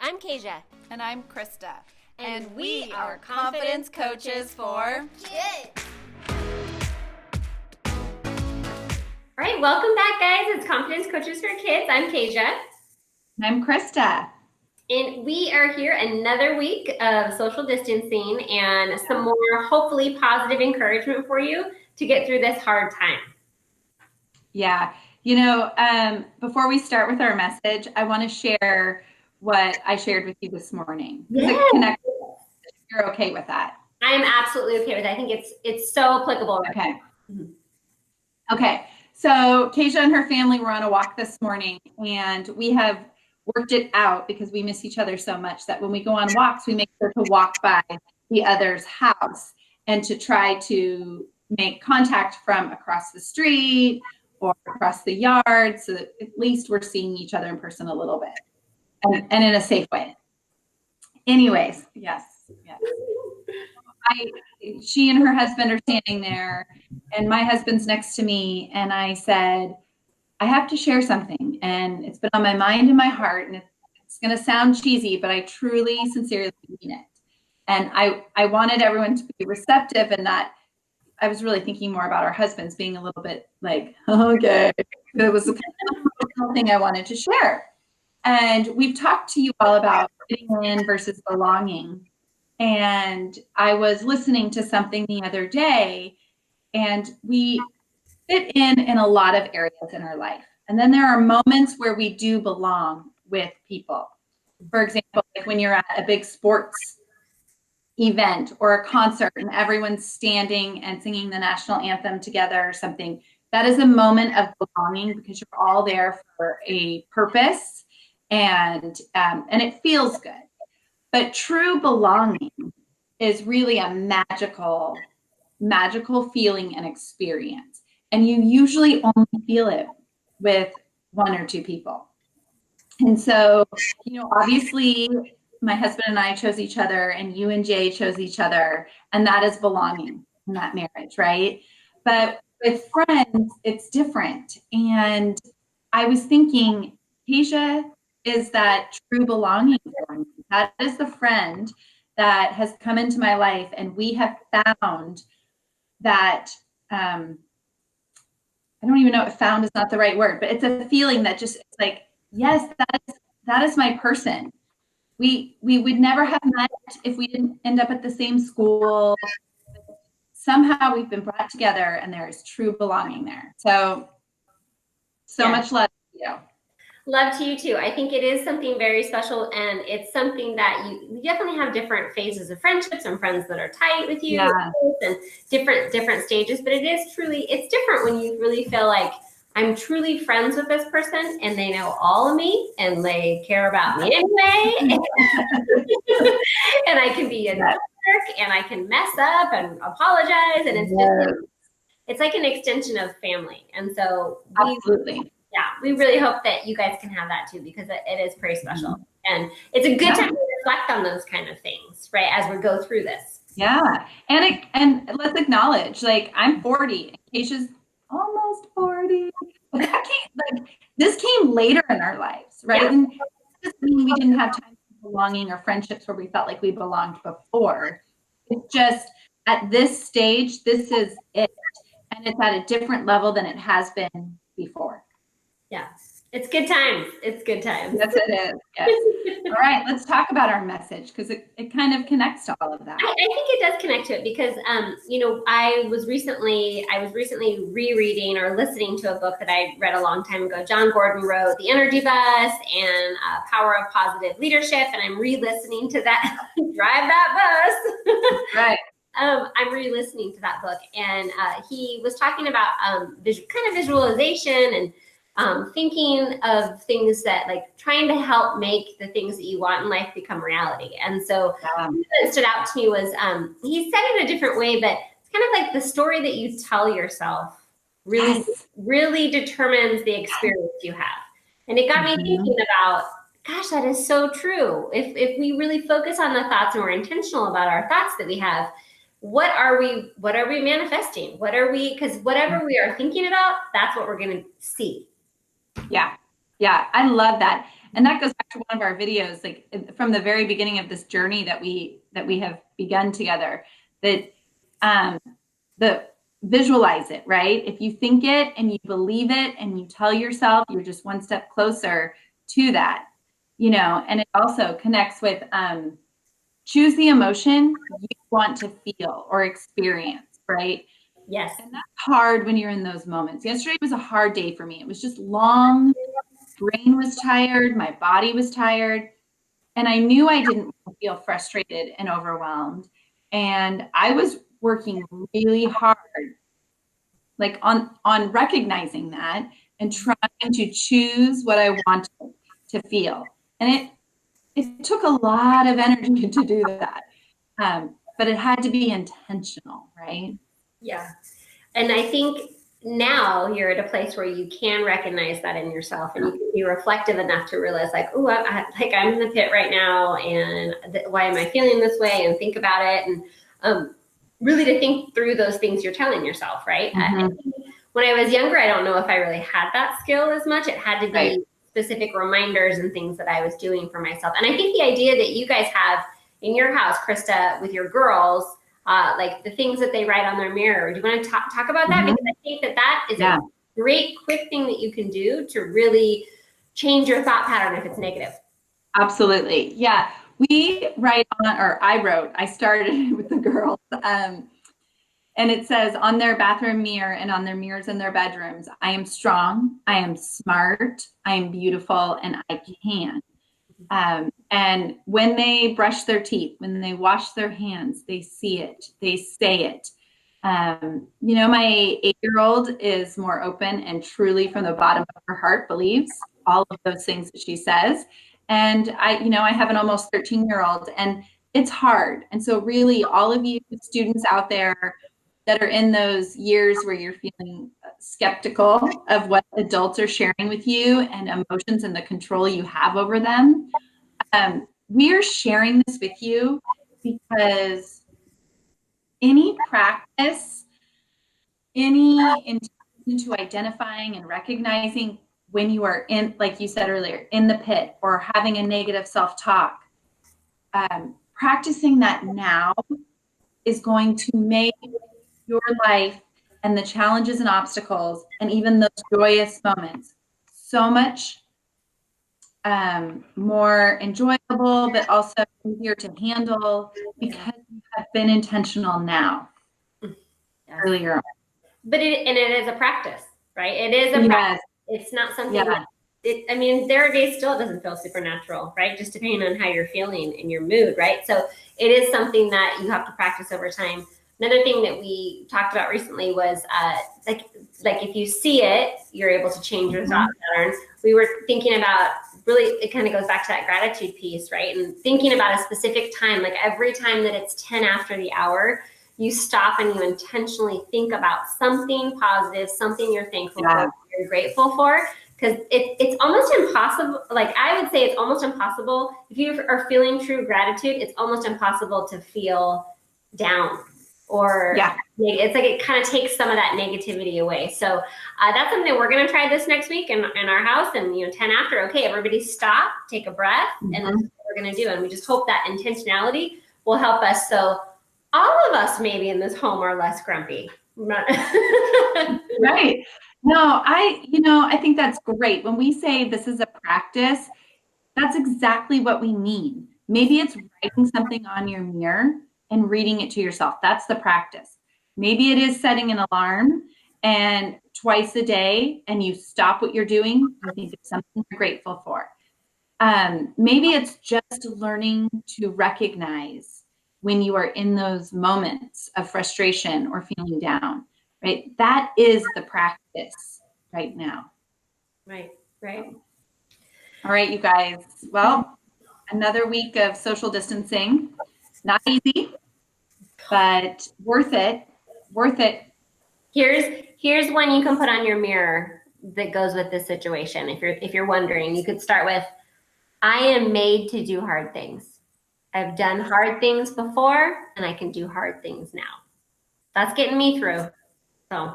I'm Kasia. And I'm Krista. And we are confidence coaches for kids. All right, welcome back, guys. It's Confidence Coaches for Kids. I'm Kasia. And I'm Krista. And we are here another week of social distancing and some more, hopefully, positive encouragement for you to get through this hard time. Yeah. Before we start with our message, I want to share what I shared with you this morning. Yeah. You're okay with that? I'm absolutely okay with it. I think it's so applicable. Okay. Okay. So Kasia and her family were on a walk this morning, and we have worked it out because we miss each other so much that when we go on walks, we make sure to walk by the other's house and to try to make contact from across the street or across the yard, so that at least we're seeing each other in person a little bit and in a safe way. Anyways, yes. She and her husband are standing there, and my husband's next to me, and I said, I have to share something, and it's been on my mind and my heart, and it's going to sound cheesy, but I truly, sincerely mean it. And I wanted everyone to be receptive and not. I was really thinking more about our husbands being a little bit like, okay. It was a kind of emotional thing I wanted to share. And we've talked to you all about fitting in versus belonging. And I was listening to something the other day, and we fit in a lot of areas in our life. And then there are moments where we do belong with people. For example, like when you're at a big sports event or a concert and everyone's standing and singing the national anthem together or something, that is a moment of belonging because you're all there for a purpose, and it feels good. But true belonging is really a magical feeling and experience, and you usually only feel it with one or two people. And so, obviously my husband and I chose each other, and you and Jay chose each other, and that is belonging in that marriage, right? But with friends, it's different. And I was thinking, Kasia is that true belonging for me. That is the friend that has come into my life, and we have found that, I don't even know if found is not the right word, but it's a feeling that just, it's like, yes, that is my person. We would never have met if we didn't end up at the same school. Somehow we've been brought together, and there is true belonging there. So much love to you. Love to you too. I think it is something very special, and it's something that you definitely have different phases of friendships and friends that are tight with you, and different stages. But it's different when you really feel like I'm truly friends with this person, and they know all of me, and they care about me anyway. And I can be a jerk, and I can mess up and apologize, and it's like an extension of family. And so we really hope that you guys can have that too, because it is pretty special. Mm-hmm. And it's a good time to reflect on those kind of things, right, as we go through this. Yeah. And let's acknowledge, like, I'm 40, and Kasia's almost 40. But this came later in our lives, right? Yeah. And it doesn't mean we didn't have time for belonging or friendships where we felt like we belonged before. It's just at this stage, this is it. And it's at a different level than it has been before. Yeah. It's good times. It's good times. Yes, it is. Yes. All right, let's talk about our message, because it kind of connects to all of that. I think it does connect to it because, I was recently rereading or listening to a book that I read a long time ago. John Gordon wrote The Energy Bus and Power of Positive Leadership, and I'm re-listening to that. Drive that bus. Right. I'm re-listening to that book, and he was talking about kind of visualization and thinking of things that, like, trying to help make the things that you want in life become reality. And so what stood out to me was he said it a different way, but it's kind of like the story that you tell yourself really determines the experience you have. And it got me thinking about, gosh, that is so true. If we really focus on the thoughts and we're intentional about our thoughts that we have, what are we manifesting? Because whatever we are thinking about, that's what we're going to see. Yeah. I love that. And that goes back to one of our videos, like from the very beginning of this journey that we have begun together, that the visualize it, right? If you think it and you believe it and you tell yourself, you're just one step closer to that, you know. And it also connects with choose the emotion you want to feel or experience, right? Yes. And that's hard when you're in those moments. Yesterday was a hard day for me. It was just long, brain was tired, my body was tired, and I knew I didn't feel frustrated and overwhelmed. And I was working really hard, like on recognizing that and trying to choose what I wanted to feel. And it took a lot of energy to do that. But it had to be intentional, right? Yeah. And I think now you're at a place where you can recognize that in yourself, and you can be reflective enough to realize, like, oh, I'm in the pit right now, and why am I feeling this way? And think about it, and really to think through those things you're telling yourself, right? Mm-hmm. When I was younger, I don't know if I really had that skill as much. It had to be Right. specific reminders and things that I was doing for myself. And I think the idea that you guys have in your house, Krista, with your girls, like the things that they write on their mirror. Do you want to talk about that? Mm-hmm. Because I think that is a great, quick thing that you can do to really change your thought pattern if it's negative. Absolutely. Yeah. We write on, or I started with the girls. And it says on their bathroom mirror and on their mirrors in their bedrooms, I am strong, I am smart, I am beautiful, and I can. And when they brush their teeth, when they wash their hands, they see it, they say it. You know, my 8-year-old is more open and truly from the bottom of her heart believes all of those things that she says. And I have an almost 13-year-old, and it's hard. And so really all of you students out there that are in those years where you're feeling skeptical of what adults are sharing with you and emotions and the control you have over them, we are sharing this with you because any practice, any intention to identifying and recognizing when you are in, like you said earlier, in the pit or having a negative self-talk, practicing that now is going to make your life and the challenges and obstacles and even those joyous moments so much more enjoyable, but also easier to handle because you have been intentional now. Yes. Earlier on. But it is a practice, right? It is a practice. It's not something that, I mean, there are days still it doesn't feel supernatural, right? Just depending on how you're feeling and your mood, right? So it is something that you have to practice over time. Another thing that we talked about recently was like if you see it, you're able to change your thought pattern. We were thinking about, really, it kind of goes back to that gratitude piece, right? And thinking about a specific time, like every time that it's 10 after the hour, you stop and you intentionally think about something positive, something you're thankful for, you're grateful for. Because it's almost impossible. Like I would say it's almost impossible. If you are feeling true gratitude, it's almost impossible to feel down or it's like it kind of takes some of that negativity away. So that's something that we're going to try this next week in our house. And 10 after, okay, everybody stop, take a breath, and that's what we're going to do. And we just hope that intentionality will help us. So all of us maybe in this home are less grumpy. Right. No, I think that's great. When we say this is a practice, that's exactly what we mean. Maybe it's writing something on your mirror and reading it to yourself. That's the practice. Maybe it is setting an alarm and twice a day and you stop what you're doing. You think of something you're grateful for. Maybe it's just learning to recognize when you are in those moments of frustration or feeling down, right? That is the practice right now. Right. All right, you guys. Well, another week of social distancing. Not easy, but worth it. Here's one you can put on your mirror that goes with this situation. If you're wondering, you could start with, I am made to do hard things. I've done hard things before and I can do hard things now. That's getting me through. So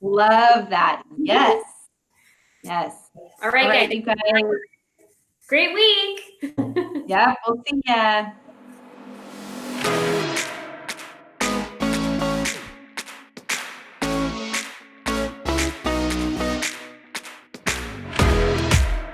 love that. Yes. All right, guys. You guys. Great week. Yeah, we'll see ya.